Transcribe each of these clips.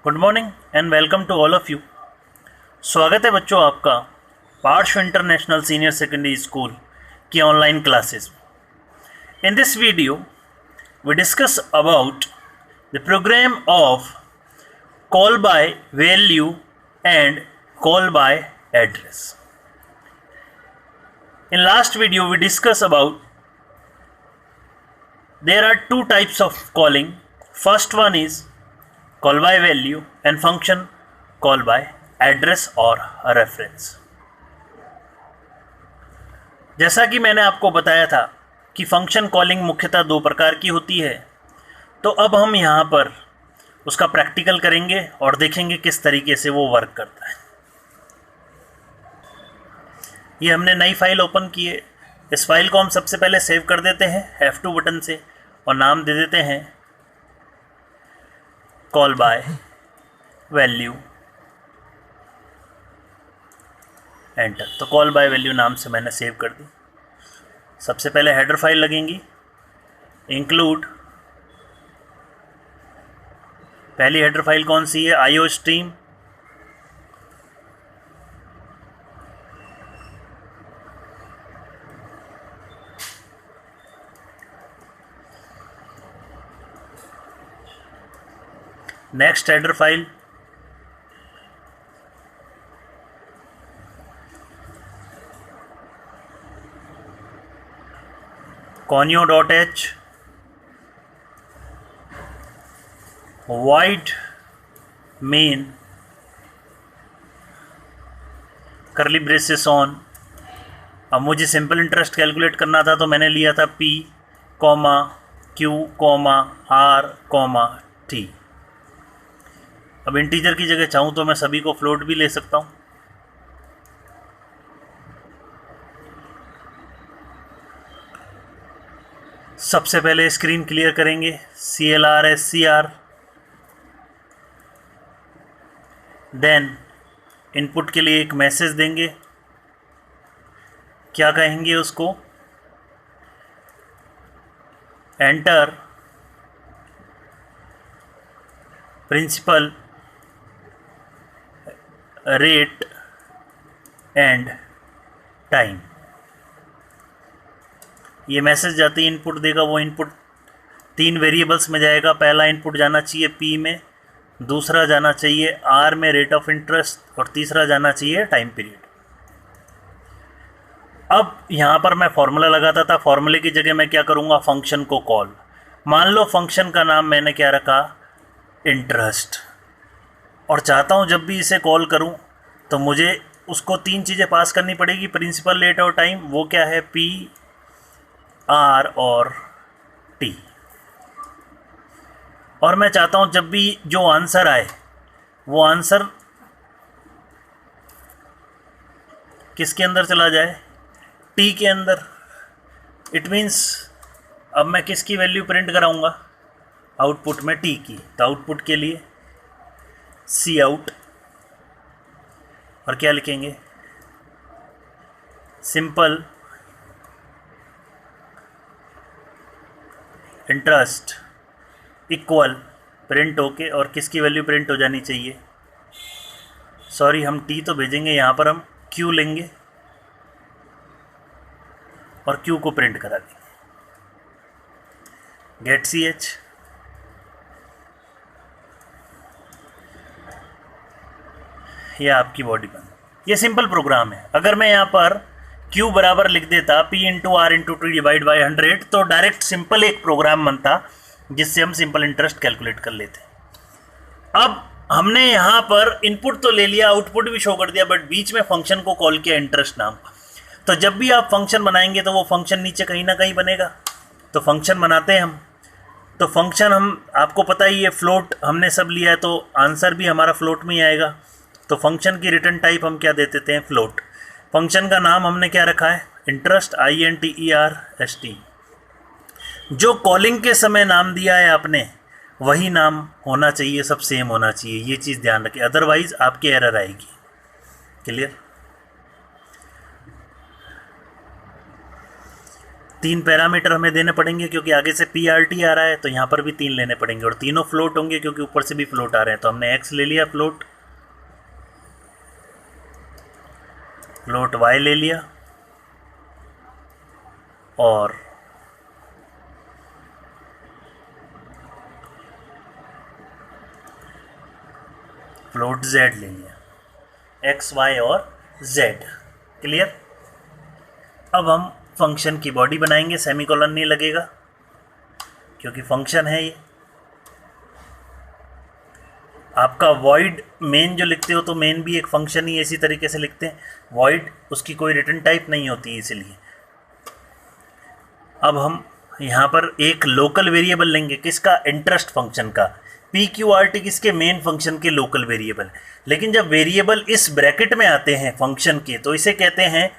Good morning and welcome to all of you. स्वागत है बच्चों आपका Parshva International Senior Secondary School की online classes. In this video we discuss about the program of call by value and call by address. In last video we discussed about there are two types of calling. First one is call by value and function call by address or reference. जैसा कि मैंने आपको बताया था कि function calling मुख्यतः दो प्रकार की होती है, तो अब हम यहाँ पर उसका प्रैक्टिकल करेंगे और देखेंगे किस तरीके से वो वर्क करता है। ये हमने नई फाइल ओपन की है। इस फाइल को हम सबसे पहले सेव कर देते हैं F2 बटन से और नाम दे देते हैं कॉल बाय वैल्यू, एंटर। तो कॉल बाय वैल्यू नाम से मैंने सेव कर दी। सबसे पहले हेडर फाइल लगेंगी, इंक्लूड। पहली हेडर फाइल कौन सी है? IO stream. Next header file conio.h void main करली ब्रेसेस ऑन। अब मुझे सिंपल इंटरेस्ट कैलकुलेट करना था तो मैंने लिया था P, Q, R, T। अब इंटीजर की जगह चाहूँ तो मैं सभी को फ्लोट भी ले सकता हूँ। सबसे पहले स्क्रीन क्लियर करेंगे, CLR देन इनपुट के लिए एक मैसेज देंगे। क्या कहेंगे उसको? Enter principal rate and time. ये मैसेज जाते ही इनपुट देगा। वो इनपुट 3 वेरिएबल्स में जाएगा। पहला इनपुट जाना चाहिए P में, दूसरा जाना चाहिए R में रेट ऑफ इंटरेस्ट, और तीसरा जाना चाहिए टाइम पीरियड। अब यहाँ पर मैं फॉर्मूला लगाता था, फॉर्मूले की जगह मैं क्या करूँगा? फंक्शन को कॉल। मान लो फंक्शन का नाम मैंने क्या रखा? इंटरेस्ट। और चाहता हूँ जब भी इसे कॉल करूँ तो मुझे उसको 3 चीज़ें पास करनी पड़ेगी, प्रिंसिपल, रेट और टाइम। वो क्या है? P, R और T। और मैं चाहता हूँ जब भी जो आंसर आए वो आंसर किसके अंदर चला जाए? T के अंदर। इट मीन्स अब मैं किसकी वैल्यू प्रिंट कराऊंगा? आउटपुट में T की। तो आउटपुट के लिए सी आउट, और क्या लिखेंगे? सिंपल इंटरेस्ट इक्वल प्रिंट होके, और किसकी वैल्यू प्रिंट हो जानी चाहिए? सॉरी, हम T तो भेजेंगे, यहाँ पर हम Q लेंगे और Q को प्रिंट करा देंगे। Get CH। ये आपकी बॉडी बन। ये सिंपल प्रोग्राम है। अगर मैं यहाँ पर Q बराबर लिख देता P into R into T divide by 100, तो डायरेक्ट सिंपल एक प्रोग्राम बनता जिससे हम सिंपल इंटरेस्ट कैलकुलेट कर लेते। अब हमने यहाँ पर इनपुट तो ले लिया, आउटपुट भी शो कर दिया, बट बीच में फंक्शन को कॉल किया इंटरेस्ट नाम का। तो जब भी आप फंक्शन बनाएंगे तो वो फंक्शन नीचे कहीं ना कहीं बनेगा। तो फंक्शन बनाते हैं हम। तो फंक्शन हम, आपको पता ही है, फ्लोट हमने सब लिया है, तो आंसर भी हमारा फ्लोट में ही आएगा। तो फंक्शन की रिटर्न टाइप हम क्या दे देते हैं? फ्लोट। फंक्शन का नाम हमने क्या रखा है? Interest, INTEREST। जो कॉलिंग के समय नाम दिया है आपने वही नाम होना चाहिए, सब सेम होना चाहिए। ये चीज़ ध्यान रखें, अदरवाइज आपकी एरर आएगी। क्लियर? 3 पैरामीटर हमें देने पड़ेंगे क्योंकि आगे से PRT आ रहा है, तो यहाँ पर भी 3 लेने पड़ेंगे और तीनों फ्लोट होंगे क्योंकि ऊपर से भी फ्लोट आ रहे हैं। तो हमने x ले लिया फ्लोट y ले लिया और फ्लोट z ले लिया, x, y और z। क्लियर। अब हम फंक्शन की बॉडी बनाएंगे, सेमीकोलन नहीं लगेगा क्योंकि फंक्शन है ये। आपका वॉइड मेन जो लिखते हो तो मेन भी एक फंक्शन ही इसी तरीके से लिखते हैं। वॉइड उसकी कोई रिटर्न टाइप नहीं होती, इसलिए अब हम यहाँ पर एक लोकल वेरिएबल लेंगे, किसका, इंटरेस्ट फंक्शन का। PQRT किसके, मेन फंक्शन के लोकल वेरिएबल। लेकिन जब वेरिएबल इस ब्रैकेट में आते हैं फंक्शन के तो इसे कहते हैं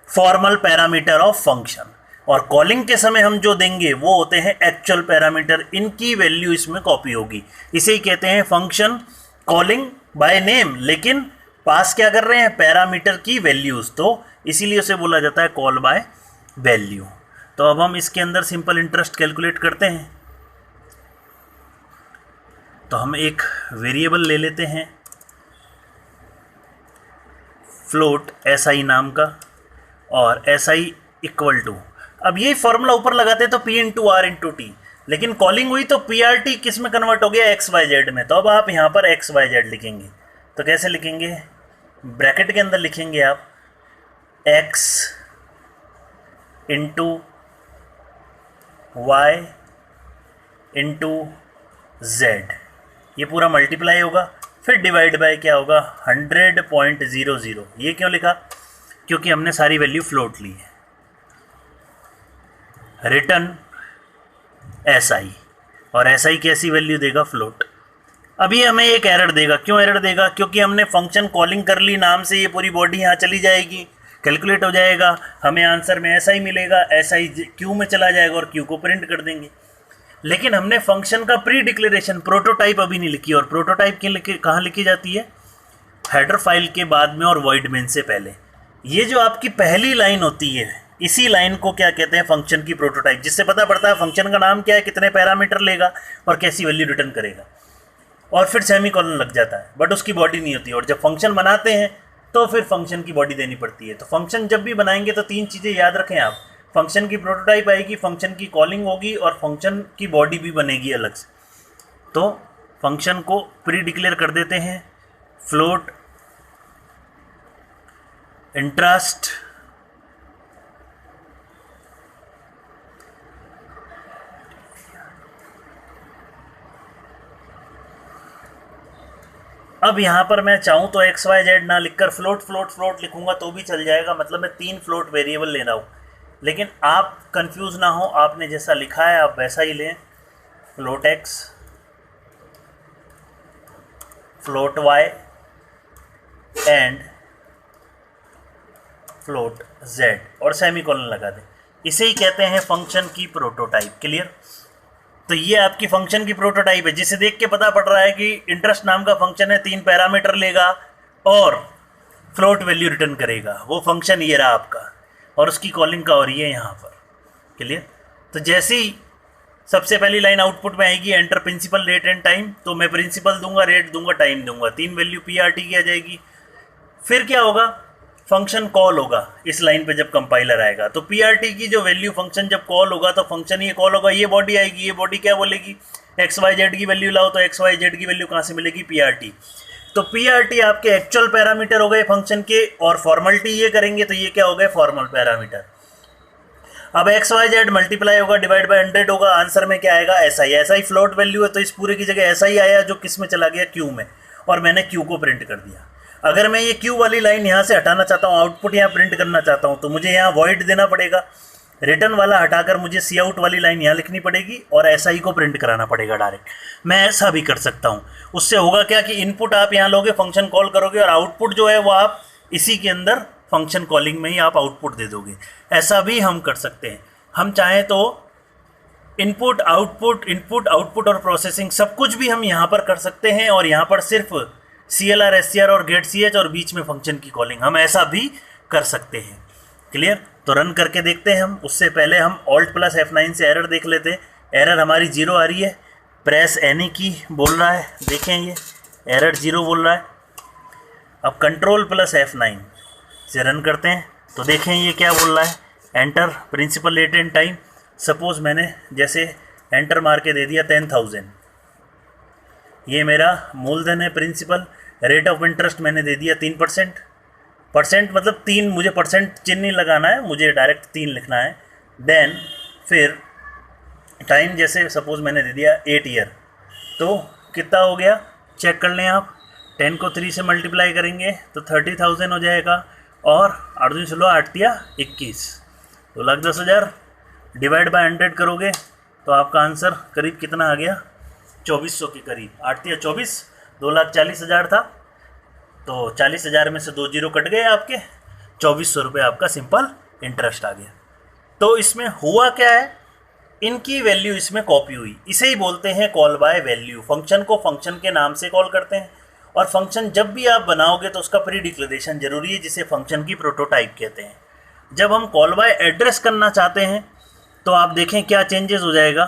फॉर्मल पैरामीटर ऑफ फंक्शन, और कॉलिंग के समय हम जो देंगे वो होते हैं एक्चुअल पैरामीटर, इनकी वैल्यू इसमें कॉपी होगी। इसे ही कहते हैं फंक्शन कॉलिंग बाय नेम, लेकिन पास क्या कर रहे हैं, पैरामीटर की वैल्यूज, तो इसीलिए उसे बोला जाता है कॉल बाय वैल्यू। तो अब हम इसके अंदर सिंपल इंटरेस्ट कैलकुलेट करते हैं। तो हम एक वेरिएबल ले लेते हैं फ्लोट SI नाम का, और SI इक्वल टू, अब ये फॉर्मूला ऊपर लगाते हैं तो P into R into T, लेकिन कॉलिंग हुई तो PRT किस में कन्वर्ट हो गया, XYZ में। तो अब आप यहाँ पर XYZ लिखेंगे, तो कैसे लिखेंगे, ब्रैकेट के अंदर लिखेंगे आप X into Y into Z, ये पूरा मल्टीप्लाई होगा, फिर डिवाइड बाय क्या होगा 100.00। ये क्यों लिखा, क्योंकि हमने सारी वैल्यू फ्लोट ली है। रिटर्न SI, और SI कैसी वैल्यू देगा, फ्लोट। अभी हमें एक एरर देगा, क्यों एरर देगा, क्योंकि हमने फंक्शन कॉलिंग कर ली नाम से, ये पूरी बॉडी यहाँ चली जाएगी, कैलकुलेट हो जाएगा, हमें आंसर में SI मिलेगा, SI Q में चला जाएगा और Q को प्रिंट कर देंगे। लेकिन हमने फंक्शन का प्री डिक्लेरेशन, प्रोटोटाइप अभी नहीं लिखी, और प्रोटोटाइप कहाँ लिखी जाती है, हेडर फाइल के बाद में और वॉइड मेन से पहले। ये जो आपकी पहली लाइन होती है, इसी लाइन को क्या कहते हैं, फंक्शन की प्रोटोटाइप, जिससे पता पड़ता है फंक्शन का नाम क्या है, कितने पैरामीटर लेगा और कैसी वैल्यू रिटर्न करेगा, और फिर सेमीकोलन लग जाता है, बट उसकी बॉडी नहीं होती। और जब फंक्शन बनाते हैं तो फिर फंक्शन की बॉडी देनी पड़ती है। तो फंक्शन जब भी बनाएंगे तो 3 चीज़ें याद रखें आप, फंक्शन की प्रोटोटाइप आएगी, फंक्शन की कॉलिंग होगी, और फंक्शन की बॉडी भी बनेगी अलग से। तो फंक्शन को प्री डिक्लेयर कर देते हैं, फ्लोट इंटरेस्ट अब यहाँ पर मैं चाहूँ तो XYZ ना लिखकर फ्लोट लिखूंगा तो भी चल जाएगा, मतलब मैं 3 फ्लोट वेरिएबल ले रहा हूँ। लेकिन आप कंफ्यूज ना हो, आपने जैसा लिखा है आप वैसा ही लें, float X, float Y and float Z, और सेमीकोलन लगा दें। इसे ही कहते हैं फंक्शन की प्रोटोटाइप। क्लियर। तो ये आपकी फंक्शन की प्रोटोटाइप है, जिसे देख के पता पड़ रहा है कि इंटरेस्ट नाम का फंक्शन है, 3 पैरामीटर लेगा और फ्लोट वैल्यू रिटर्न करेगा। वो फंक्शन ये रहा आपका, और उसकी कॉलिंग का और ये यहाँ पर। क्लियर। तो जैसे ही सबसे पहली लाइन आउटपुट में आएगी enter principal rate and time, तो मैं प्रिंसिपल दूंगा, रेट दूंगा, टाइम दूंगा, 3 वैल्यू PRT की आ जाएगी। फिर क्या होगा, फंक्शन कॉल होगा इस लाइन पे जब कंपाइलर आएगा, तो PRT की जो वैल्यू फंक्शन जब कॉल होगा तो फंक्शन ये कॉल होगा, ये बॉडी आएगी, ये बॉडी क्या बोलेगी, XYZ की वैल्यू लाओ, तो XYZ की वैल्यू कहाँ से मिलेगी, PRT। तो PRT आपके एक्चुअल पैरामीटर हो गए फंक्शन के, और फॉर्मलिटी ये करेंगे तो ये क्या हो गए, फॉर्मल पैरामीटर। अब XYZ मल्टीप्लाई होगा, डिवाइड बाय 100 होगा, आंसर में क्या आएगा, SI फ्लोट वैल्यू है, तो इस पूरे की जगह SI आया जो किस में चला गया, Q में, और मैंने Q को प्रिंट कर दिया। अगर मैं ये Q वाली लाइन यहाँ से हटाना चाहता हूँ, आउटपुट यहाँ प्रिंट करना चाहता हूँ, तो मुझे यहाँ वॉइड देना पड़ेगा, रिटर्न वाला हटाकर मुझे सी आउट वाली लाइन यहाँ लिखनी पड़ेगी और SI को प्रिंट कराना पड़ेगा डायरेक्ट। मैं ऐसा भी कर सकता हूँ। उससे होगा क्या कि इनपुट आप यहाँ लोगे, फंक्शन कॉल करोगे, और आउटपुट जो है वो आप इसी के अंदर फंक्शन कॉलिंग में ही आप आउटपुट दे दोगे। ऐसा भी हम कर सकते हैं। हम चाहें तो इनपुट आउटपुट और प्रोसेसिंग सब कुछ भी हम यहाँ पर कर सकते हैं, और यहाँ पर सिर्फ CLR SCR और गेट CH और बीच में फंक्शन की कॉलिंग, हम ऐसा भी कर सकते हैं। क्लियर। तो रन करके देखते हैं हम। उससे पहले हम Alt + F9 से एरर देख लेते हैं। एरर हमारी 0 आ रही है, प्रेस एनी की बोल रहा है, देखें ये एरर 0 बोल रहा है। अब Ctrl + F9 से रन करते हैं तो देखें ये क्या बोल रहा है, enter principal latent time. Suppose मैंने जैसे एंटर मार के दे दिया 10,000, ये मेरा मूलधन है प्रिंसिपल। रेट ऑफ इंटरेस्ट मैंने दे दिया 3%। परसेंट मतलब 3, मुझे परसेंट चिन्ह नहीं लगाना है, मुझे डायरेक्ट 3 लिखना है। देन फिर टाइम जैसे सपोज़ मैंने दे दिया 8 ईयर, तो कितना हो गया चेक कर लें आप। 10 को 3 से मल्टीप्लाई करेंगे तो 30,000 हो जाएगा, और 8 दूनी 16, 8 तिया 21, 2,10,000 डिवाइड बाय 100 करोगे तो आपका आंसर करीब कितना आ गया, 2400 के करीब। 8 तिया 24, 2,40,000 था, तो 40,000 में से 2 जीरो कट गए आपके, 2400 रुपये आपका सिंपल इंटरेस्ट आ गया। तो इसमें हुआ क्या है, इनकी वैल्यू इसमें कॉपी हुई। इसे ही बोलते हैं कॉल बाय वैल्यू। फंक्शन को फंक्शन के नाम से कॉल करते हैं, और फंक्शन जब भी आप बनाओगे तो उसका प्री डिक्लेरेशन जरूरी है, जिसे फंक्शन की प्रोटोटाइप कहते हैं। जब हम कॉल बाय एड्रेस करना चाहते हैं तो आप देखें क्या चेंजेस हो जाएगा।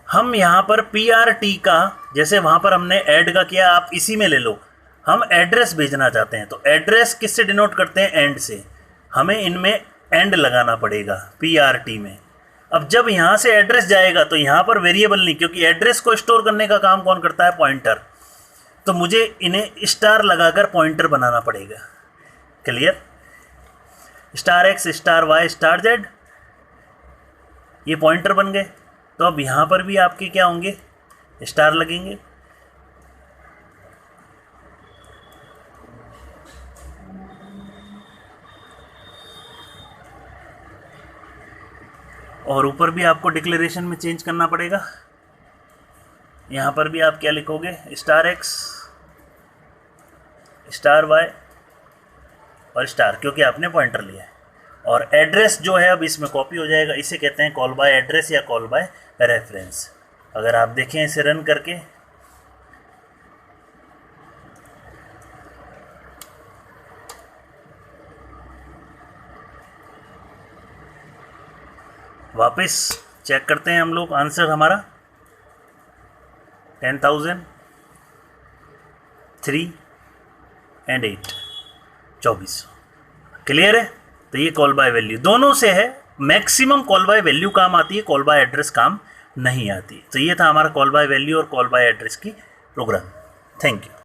हम यहाँ पर PRT का, जैसे वहाँ पर हमने ऐड का किया, आप इसी में ले लो। हम एड्रेस भेजना चाहते हैं तो एड्रेस किससे डिनोट करते हैं, एंड से। हमें इनमें एंड लगाना पड़ेगा PRT में। अब जब यहाँ से एड्रेस जाएगा तो यहाँ पर वेरिएबल नहीं, क्योंकि एड्रेस को स्टोर करने का काम कौन करता है, पॉइंटर। तो मुझे इन्हें स्टार लगाकर पॉइंटर बनाना पड़ेगा। क्लियर, *X *Y *Z, ये पॉइंटर बन गए। तो अब यहाँ पर भी आपके क्या होंगे, स्टार लगेंगे। और ऊपर भी आपको डिक्लेरेशन में चेंज करना पड़ेगा। यहाँ पर भी आप क्या लिखोगे, *X *Y और स्टार, क्योंकि आपने पॉइंटर लिया है। और एड्रेस जो है अब इसमें कॉपी हो जाएगा। इसे कहते हैं कॉल बाय एड्रेस या कॉल बाय रेफरेंस। अगर आप देखें इसे रन करके, वापस चेक करते हैं हम लोग, आंसर हमारा 10,000, 3 and 8, 2400। क्लियर है। तो ये कॉल बाय वैल्यू दोनों से है। मैक्सिमम कॉल बाय वैल्यू काम आती है, कॉल बाय एड्रेस काम नहीं आती। तो ये था हमारा कॉल बाय वैल्यू और कॉल बाय एड्रेस की प्रोग्राम। Thank you.